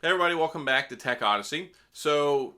Hey everybody, welcome back to Tech Odyssey. So,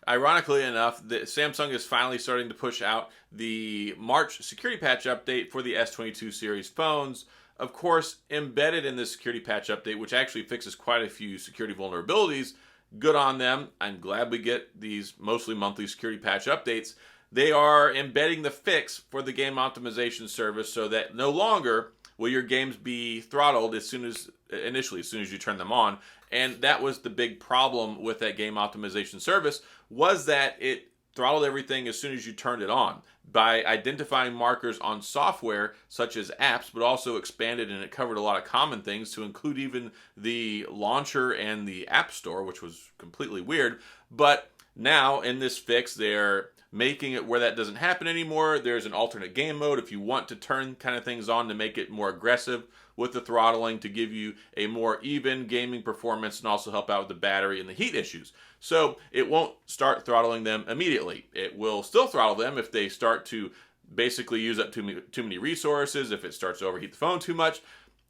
ironically enough, Samsung is finally starting to push out the March security patch update for the S22 series phones. Of course, embedded in this security patch update, which actually fixes quite a few security vulnerabilities, good on them. I'm glad we get these mostly monthly security patch updates. They are embedding the fix for the game optimization service so that no longer will your games be throttled as soon as you turn them on. And that was the big problem with that game optimization service, was that it throttled everything as soon as you turned it on by identifying markers on software such as apps, but also expanded and it covered a lot of common things to include even the launcher and the app store, which was completely weird. But now in this fix, they're making it where that doesn't happen anymore. There's an alternate game mode if you want to turn kind of things on to make it more aggressive with the throttling to give you a more even gaming performance and also help out with the battery and the heat issues. So it won't start throttling them immediately. It will still throttle them if they start to basically use up too many resources, if it starts to overheat the phone too much.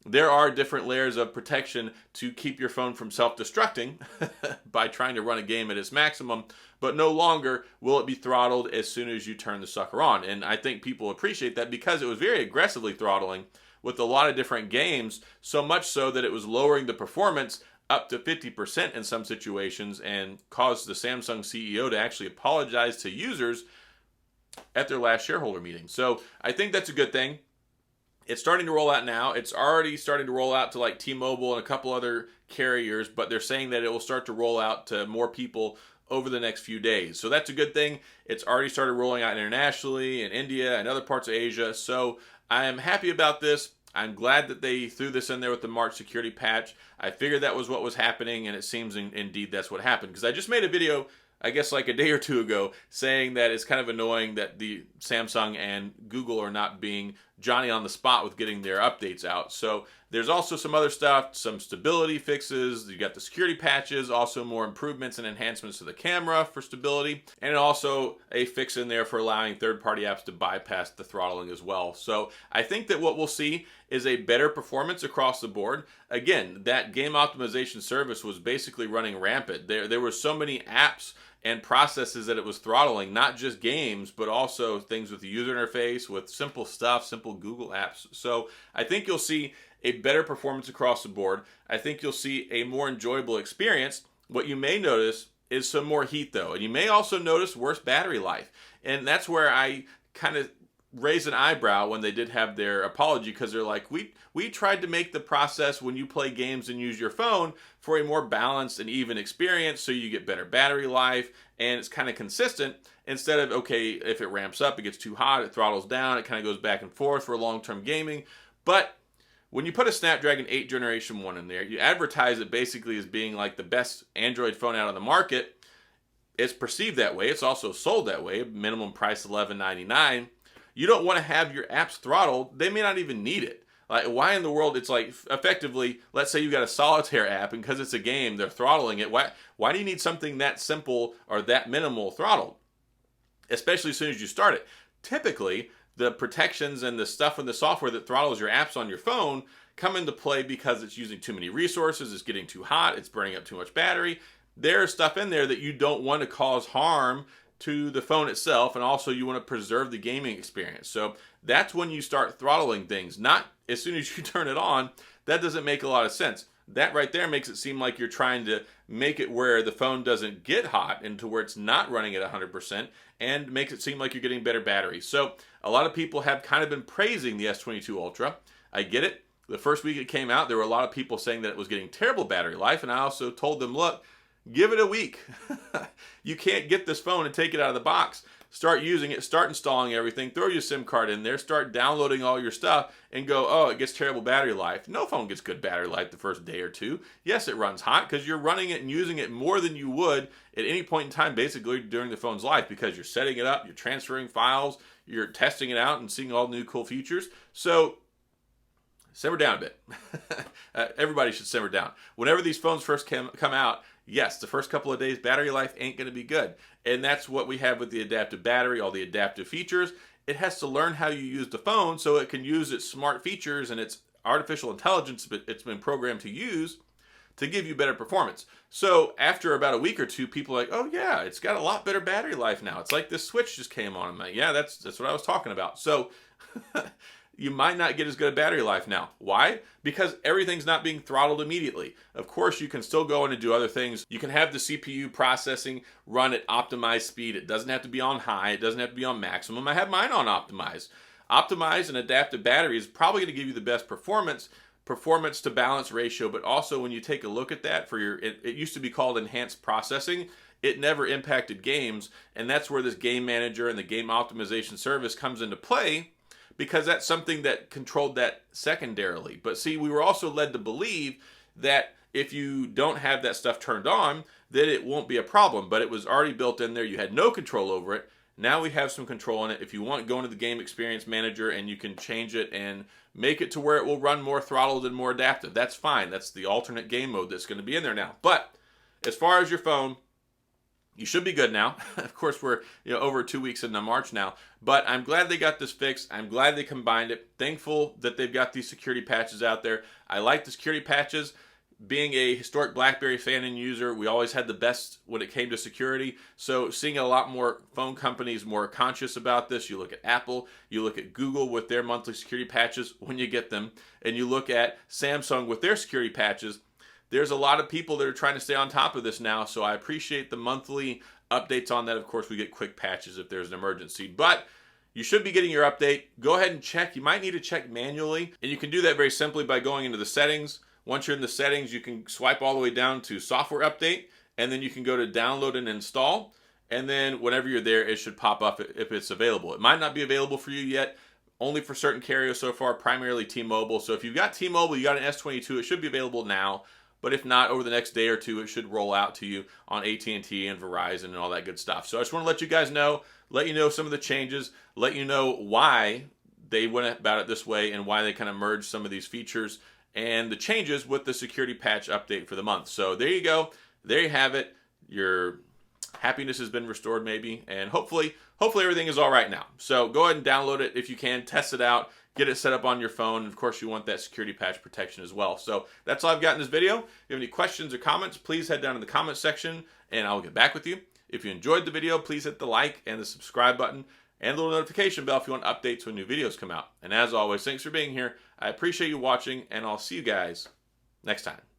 There are different layers of protection to keep your phone from self-destructing by trying to run a game at its maximum, but no longer will it be throttled as soon as you turn the sucker on. And I think people appreciate that because it was very aggressively throttling with a lot of different games, so much so that it was lowering the performance up to 50% in some situations and caused the Samsung CEO to actually apologize to users at their last shareholder meeting. So I think that's a good thing. It's starting to roll out now. It's already starting to roll out to like T-Mobile and a couple other carriers, but they're saying that it will start to roll out to more people over the next few days. So that's a good thing. It's already started rolling out internationally in India and other parts of Asia. So I am happy about this. I'm glad that they threw this in there with the March security patch. I figured that was what was happening, and it seems indeed that's what happened. Because I just made a video, I guess like a day or two ago, saying that it's kind of annoying that the Samsung and Google are not being Johnny on the spot with getting their updates out. So there's also some other stuff, some stability fixes. You got the security patches, also more improvements and enhancements to the camera for stability, and also a fix in there for allowing third-party apps to bypass the throttling as well. So I think that what we'll see is a better performance across the board. Again, that game optimization service was basically running rampant. There were so many apps and processes that it was throttling, not just games, but also things with the user interface, with simple stuff, simple Google apps. So I think you'll see a better performance across the board. I think you'll see a more enjoyable experience. What you may notice is some more heat though, and you may also notice worse battery life. And that's where I kind of raise an eyebrow when they did have their apology, because they're like, we tried to make the process when you play games and use your phone for a more balanced and even experience so you get better battery life and it's kind of consistent, instead of, okay, if it ramps up, it gets too hot, it throttles down, it kind of goes back and forth for long-term gaming. But when you put a Snapdragon 8 Generation 1 in there, you advertise it basically as being like the best Android phone out on the market. It's perceived that way. It's also sold that way, minimum price $11.99. You don't want to have your apps throttled. They may not even need it. Like, why in the world? It's like, effectively, let's say you got a solitaire app, and because it's a game, they're throttling it. Why do you need something that simple or that minimal throttled? Especially as soon as you start it. Typically, the protections and the stuff in the software that throttles your apps on your phone come into play because it's using too many resources, it's getting too hot, it's burning up too much battery. There's stuff in there that you don't want to cause harm to the phone itself, and also you want to preserve the gaming experience. So that's when you start throttling things, not as soon as you turn it on. That doesn't make a lot of sense. That right there makes it seem like you're trying to make it where the phone doesn't get hot and to where it's not running at 100%, and makes it seem like you're getting better battery. So a lot of people have kind of been praising the S22 Ultra. I get it. The first week it came out, there were a lot of people saying that it was getting terrible battery life, and I also told them, look, give it a week. You can't get this phone and take it out of the box. Start using it, start installing everything, throw your SIM card in there, start downloading all your stuff, and go, oh, it gets terrible battery life. No phone gets good battery life the first day or two. Yes, it runs hot because you're running it and using it more than you would at any point in time, basically during the phone's life, because you're setting it up, you're transferring files, you're testing it out and seeing all new cool features. So simmer down a bit. Everybody should simmer down. Whenever these phones first come out, yes, the first couple of days, battery life ain't going to be good. And that's what we have with the adaptive battery, all the adaptive features. It has to learn how you use the phone so it can use its smart features and its artificial intelligence it's been programmed to use to give you better performance. So after about a week or two, people are like, oh yeah, it's got a lot better battery life now. It's like this switch just came on. I'm like, yeah, that's what I was talking about. So you might not get as good a battery life now. Why? Because everything's not being throttled immediately. Of course, you can still go in and do other things. You can have the CPU processing run at optimized speed. It doesn't have to be on high. It doesn't have to be on maximum. I have mine on optimized. Optimized and adaptive battery is probably going to give you the best performance to balance ratio, but also when you take a look at that for your, it used to be called enhanced processing. It never impacted games, and that's where this game manager and the game optimization service comes into play, because that's something that controlled that secondarily. But see, we were also led to believe that if you don't have that stuff turned on, that it won't be a problem, but it was already built in there. You had no control over it. Now we have some control on it. If you want, go into the game experience manager and you can change it and make it to where it will run more throttled and more adaptive. That's fine. That's the alternate game mode that's going to be in there now. But as far as your phone, you should be good now. Of course, we're over 2 weeks into March now, but I'm glad they got this fixed. I'm glad they combined it. Thankful that they've got these security patches out there. I like the security patches. Being a historic BlackBerry fan and user, we always had the best when it came to security. So seeing a lot more phone companies more conscious about this. You look at Apple, you look at Google with their monthly security patches when you get them, and you look at Samsung with their security patches. There's a lot of people that are trying to stay on top of this now, so I appreciate the monthly updates on that. Of course, we get quick patches if there's an emergency, but you should be getting your update. Go ahead and check. You might need to check manually, and you can do that very simply by going into the settings. Once you're in the settings, you can swipe all the way down to software update, and then you can go to download and install, and then whenever you're there, it should pop up if it's available. It might not be available for you yet, only for certain carriers so far, primarily T-Mobile. So if you've got T-Mobile, you got an S22, it should be available now. But if not, over the next day or two, it should roll out to you on AT&T and Verizon and all that good stuff. So I just want to let you guys know, let you know some of the changes, let you know why they went about it this way and why they kind of merged some of these features and the changes with the security patch update for the month. So there you go. There you have it. Your happiness has been restored maybe, and hopefully everything is all right now. So go ahead and download it if you can, test it out, get it set up on your phone, and of course you want that security patch protection as well. So that's all I've got in this video. If you have any questions or comments, please head down in the comment section and I'll get back with you. If you enjoyed the video, please hit the like and the subscribe button and the little notification bell if you want updates when new videos come out. And as always, thanks for being here. I appreciate you watching, and I'll see you guys next time.